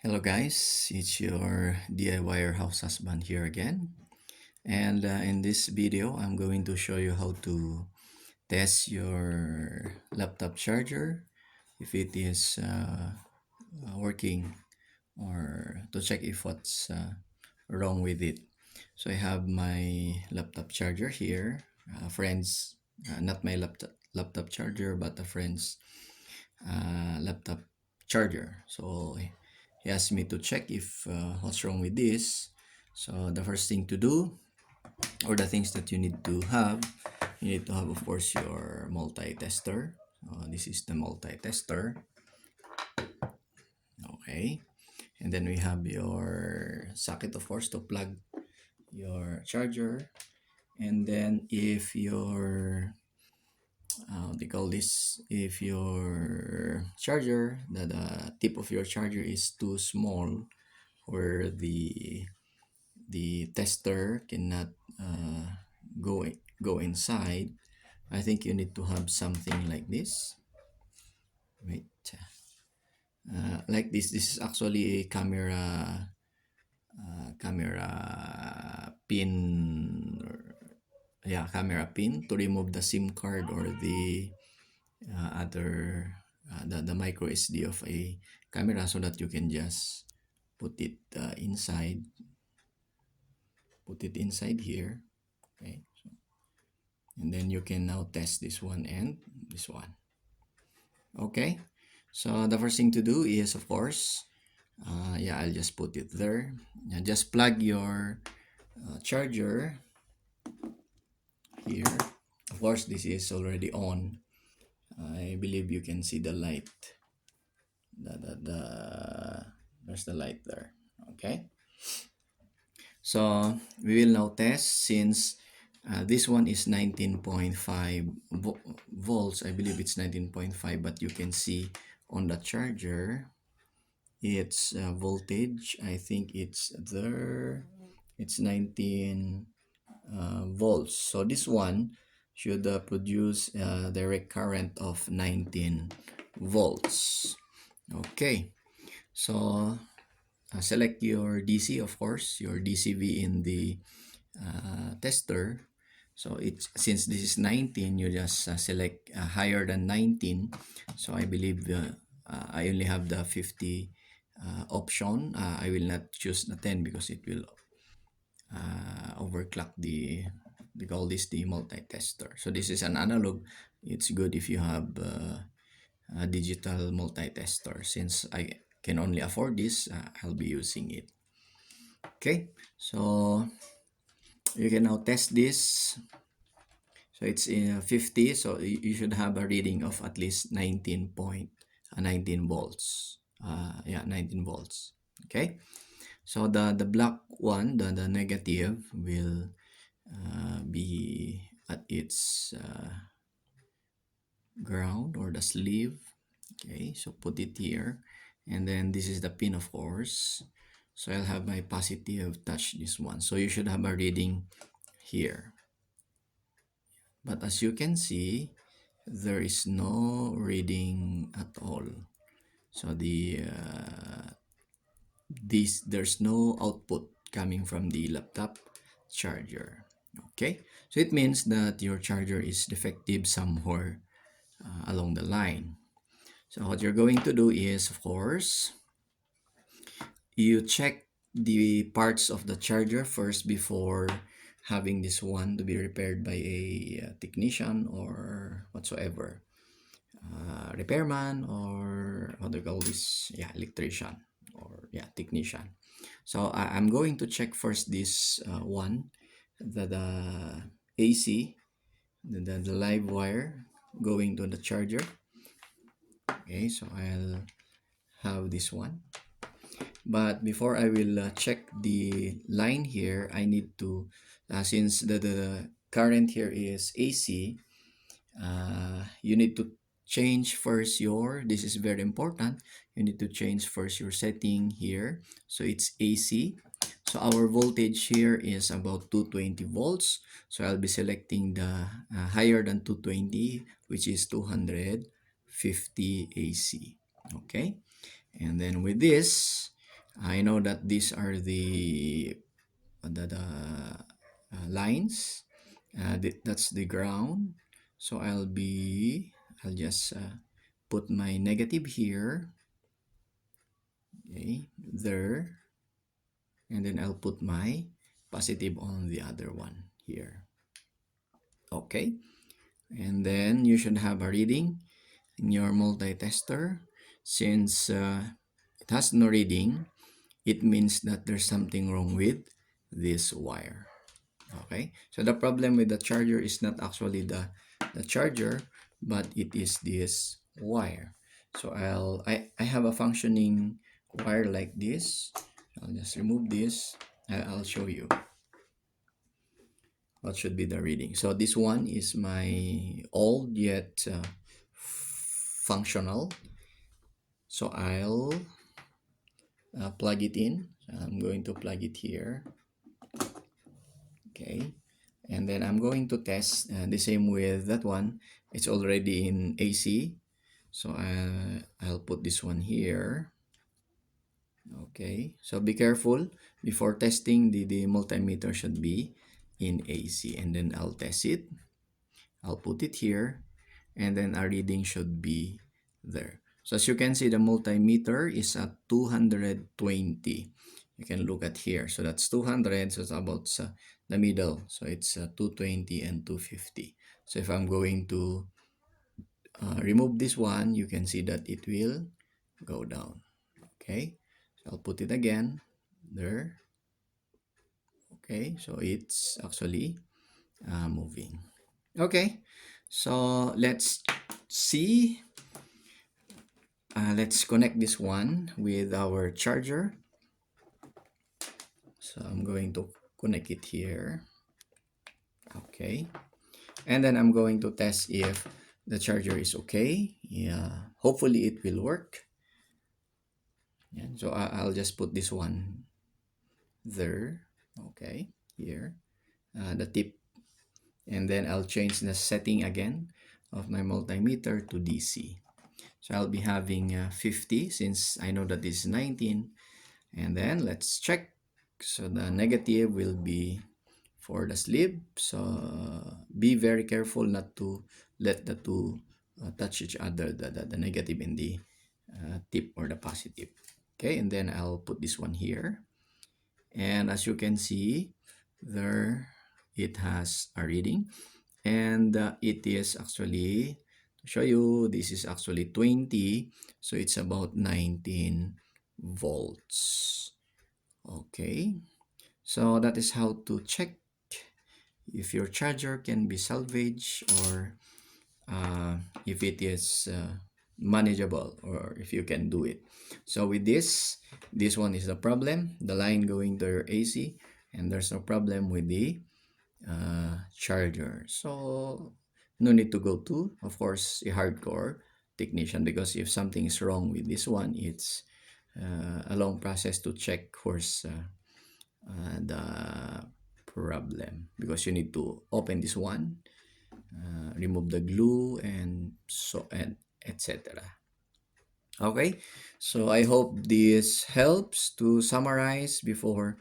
Hello guys, it's your DIYer house husband here again. And in this video, I'm going to show you how to test your laptop charger if it is working, or to check if what's wrong with it. So I have my laptop charger here, friend's, not my laptop charger, but a friend's laptop charger. So he asked me to check if what's wrong with this. So the first thing to do, or the things that you need to have, you need to have, of course, your multi-tester. This is the multi-tester. Okay. And then we have your socket, of course, to plug your charger. And then if your what they call this, if your charger, the tip of your charger is too small, where the tester cannot go inside, I think you need to have something like this. Wait, like this is actually a camera pin, or yeah, camera pin to remove the SIM card or the other the micro SD of a camera, so that you can just put it inside here. Okay, and then you can now test this one and this one. Okay, so the first thing to do is, of course, yeah, I'll just put it there. Just plug your charger here. Of course, this is already on. I believe you can see the light. There's the light there. Okay, so we will now test, since this one is 19.5 volts. I believe it's 19.5, but you can see on the charger its voltage. I think it's there. It's 19 volts. So this one should produce a direct current of 19 volts. Okay, so select your DC, of course, your DCV in the tester. So it's, since this is 19, you just select higher than 19. So I believe I only have the 50 option. I will not choose the 10 because it will overclock the call this the multi-tester. So this is an analog. It's good if you have a digital multi-tester. Since I can only afford this, I'll be using it. Okay, so you can now test this. So it's in 50, so you should have a reading of at least 19 volts. Yeah, 19 volts. Okay, so the black one, the negative, will be at its ground, or the sleeve. Okay, so put it here, and then this is the pin, of course. So I'll have my positive touch this one, so you should have a reading here. But as you can see, there is no reading at all. So there's no output coming from the laptop charger. Okay, so it means that your charger is defective somewhere along the line. So what you're going to do is, of course, you check the parts of the charger first before having this one to be repaired by a technician or whatsoever, repairman, or what do you call this, yeah, electrician, or yeah, technician. So I'm going to check first this one, the AC, the live wire going to the charger. Okay, so I'll have this one. But before I will check the line here, I need to, since the current here is AC, you need to change first your, this is very important, you need to change first your setting here. So it's AC. So our voltage here is about 220 volts. So I'll be selecting the higher than 220, which is 250 AC. Okay. And then with this, I know that these are the lines. That's the ground. So I'll just put my negative here, okay, there, and then I'll put my positive on the other one here. Okay, and then you should have a reading in your multi-tester. Since it has no reading, it means that there's something wrong with this wire. Okay, so the problem with the charger is not actually the charger, but it is this wire. So I have a functioning wire like this. I'll just remove this. I'll show you what should be the reading. So this one is my old yet functional. So I'll plug it in. I'm going to plug it here. Okay, and then I'm going to test the same with that one. It's already in AC, so I'll put this one here. Okay, so be careful before testing. The multimeter should be in AC, and then I'll test it. I'll put it here, and then our reading should be there. So as you can see, the multimeter is at 220. You can look at here. So that's 200, so it's about the middle. So it's 220 and 250. So if I'm going to remove this one, you can see that it will go down. Okay, so I'll put it again there. Okay, so it's actually moving. Okay, so see. Let's connect this one with our charger. So I'm going to connect it here. Okay, and then I'm going to test if the charger is okay. Yeah, hopefully it will work. Yeah, so I'll just put this one there. Okay, here, the tip, and then I'll change the setting again of my multimeter to DC. So I'll be having 50 since I know that this is 19. And then let's check. So the negative will be for the sleeve. So be very careful not to let the two touch each other, the negative and the tip or the positive. Okay, and then I'll put this one here. And as you can see, there it has a reading. And it is actually, to show you, this is actually 20. So it's about 19 volts. Okay, so that is how to check if your charger can be salvaged, or if it is manageable, or if you can do it. So with this one is the problem, the line going to your AC, and there's no problem with the charger. So no need to go to, of course, a hardcore technician, because if something is wrong with this one, it's a long process to check, of course, the problem, because you need to open this one, remove the glue, and so and etc. Okay, so I hope this helps to summarize before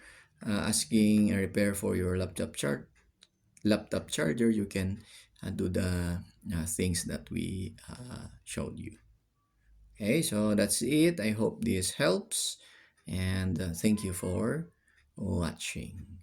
asking a repair for your laptop charger. You can do the things that we showed you. Okay, so that's it. I hope this helps, and thank you for watching.